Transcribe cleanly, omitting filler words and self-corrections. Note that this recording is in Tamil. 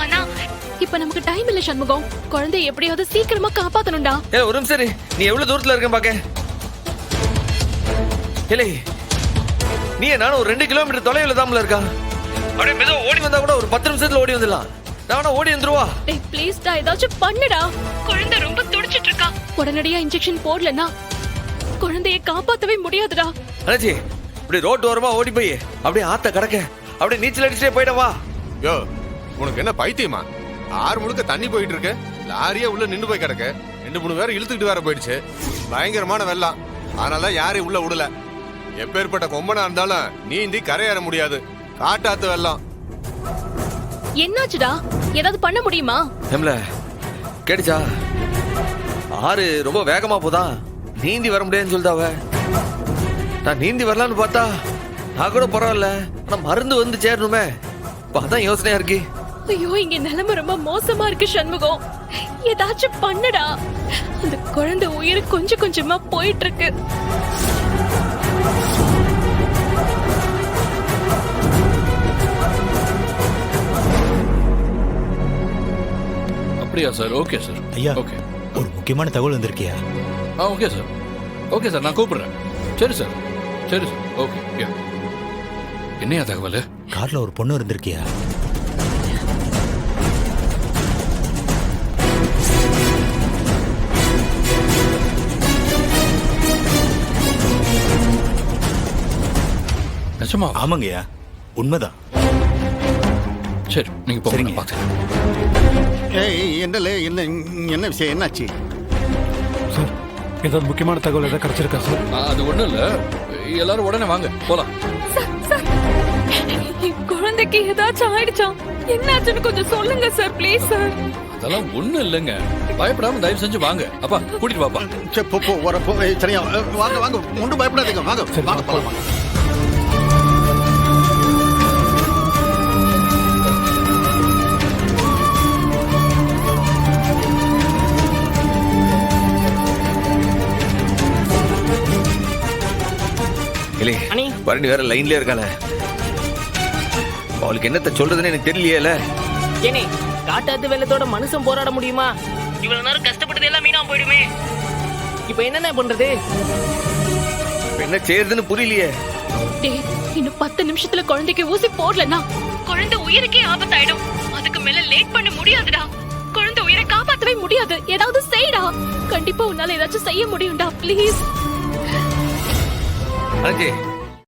ஆனா இப்ப நமக்கு டைம் இல்ல சண்முகம். குழந்தைய எப்படியாவது சீக்கிரமா காப்பாத்தணும்டா. ஒரு நிமிஷம் சரி, நீ எவ்வளவு தூரத்துல இருக்க பாக்க. இல்லை நீ நானும் ஒரு 2 கிலோமீட்டர் தொலைவில் தாமல இருக்கா. அப்படியே மெதுவா ஓடி வந்தா கூட ஒரு 10 நிமிஷத்துல ஓடி வந்துடலாம். நான் ஓடி வந்துருவா. டேய் ப்ளீஸ் டா, ஏதாச்சும் பண்ணுடா. குழந்தை ரொம்ப துடிச்சிட்டு இருக்கா. உடனடியா இன்ஜெக்ஷன் போடலனா குழந்தையை காப்பாத்தவே முடியாதுடா. அண்ணாச்சி இப்படி ரோட் ஓரமா ஓடி போய் அப்படியே ஆத்த கடக்க அப்படியே நீச்சல் அடிச்சுட்டே போயிடவா. யோ உனக்கு என்ன பைத்தியமா? 6 முழுக்க தண்ணி போயிட்டு இருக்கு, லாரியே உள்ள நின்று போய் கிடக்கு. 2-3 பேர் இழுத்துக்கிட்டு வேற போயிடுச்சு. பயங்கரமான வெள்ளம், அதனால யாரையும் உள்ள விடல. எப்பேற்பட்ட கொம்பனா இருந்தாலும் நீந்தி கரையேற முடியாது. காட்டாத்து வெள்ளம். என்னாச்சுடா? ஏதாவது பண்ண முடியுமா? எம்ல கேடிச்சா, ஆறு ரொம்ப வேகமா போதா, நீந்தி வர முடியாதுன்னு சொல்லிட்டாவ. நான் நீந்தி வரலான்னு பார்த்தா நான் கூட பரவாயில்ல, ஆனா மருந்து வந்து சேரணுமே, அதான் யோசனையா இருக்கு. ஐயோ இங்க நிலைமை ரொம்ப மோசமா இருக்கு சண்முகம். ஏதாச்சும் பண்ணுடா. அந்த குழந்தை உயிர் கொஞ்சம் கொஞ்சமா போயிட்டு இருக்கு. அப்படியா சார்? Okay sir. ஐயா ஓகே, ஒரு முக்கியமான தகவல் வந்திருக்கியா? Okay sir. ஓகே சார், நான் கூப்பிடுறேன். சரி சார், சரி சார். ஓகே. என்னையா தகவல்? கார்ல ஒரு பொண்ணு இருந்திருக்கியா? நிஜமா? ஆமாங்கய்யா, உண்மைதான். சரி நீங்க போங்க, சரிங்க. நான் பார்த்துக்கிறேன். என்ன விஷயம், என்னாச்சு? சார் ஏதாவது முக்கியமான தகவல் ஏதாவது கிடைச்சிருக்கா சார்? அது ஒண்ணும் இல்ல, எல்லாரும் உடனே வாங்க போலாம். குழந்தைக்கு ஏதாச்சும் ஆயிடுச்சா? என்னாச்சுன்னு கொஞ்சம் சொல்லுங்க சார், ப்ளீஸ் சார். அதெல்லாம் ஒண்ணும் இல்லைங்க, பயப்படாம தயவு செஞ்சு வாங்க. அப்பா கூட்டிட்டு வாப்பா. சரி போ வரப்போ சரியா வாங்க வாங்க, ஒன்றும் பயப்படாதீங்க, வாங்க சரி, வாங்க போலாம் வாங்க. இல்லை பரணி வேற லைன்ல இருக்காள, அவளுக்கு என்னத்த சொல்றதுன்னு எனக்கு தெரியலையேல. ஏனே காட்டாத்து வெள்ளத்தோட மனுஷன் போராட முடியுமா? இவ்வளவு நேரம் கஷ்டப்பட்டது எல்லாம் மீனா போயிடுமே. இப்ப என்னென்ன பண்றது? என்ன செய்யறதுன்னு புரியலையே. டேய் இன்னும் 10 நிமிஷத்துல குழந்தைக்கு ஊசி போடலனா குழந்தை உயிருக்கே ஆபத்தாயிடும். அதுக்கு மேல லேட் பண்ண முடியாதுடா. குழந்தை உயிரை காப்பாத்தவே முடியாது. ஏதாவது செய்டா. கண்டிப்பா உன்னால ஏதாச்சும் செய்ய முடியும்டா, ப்ளீஸ். அண்ணாச்சி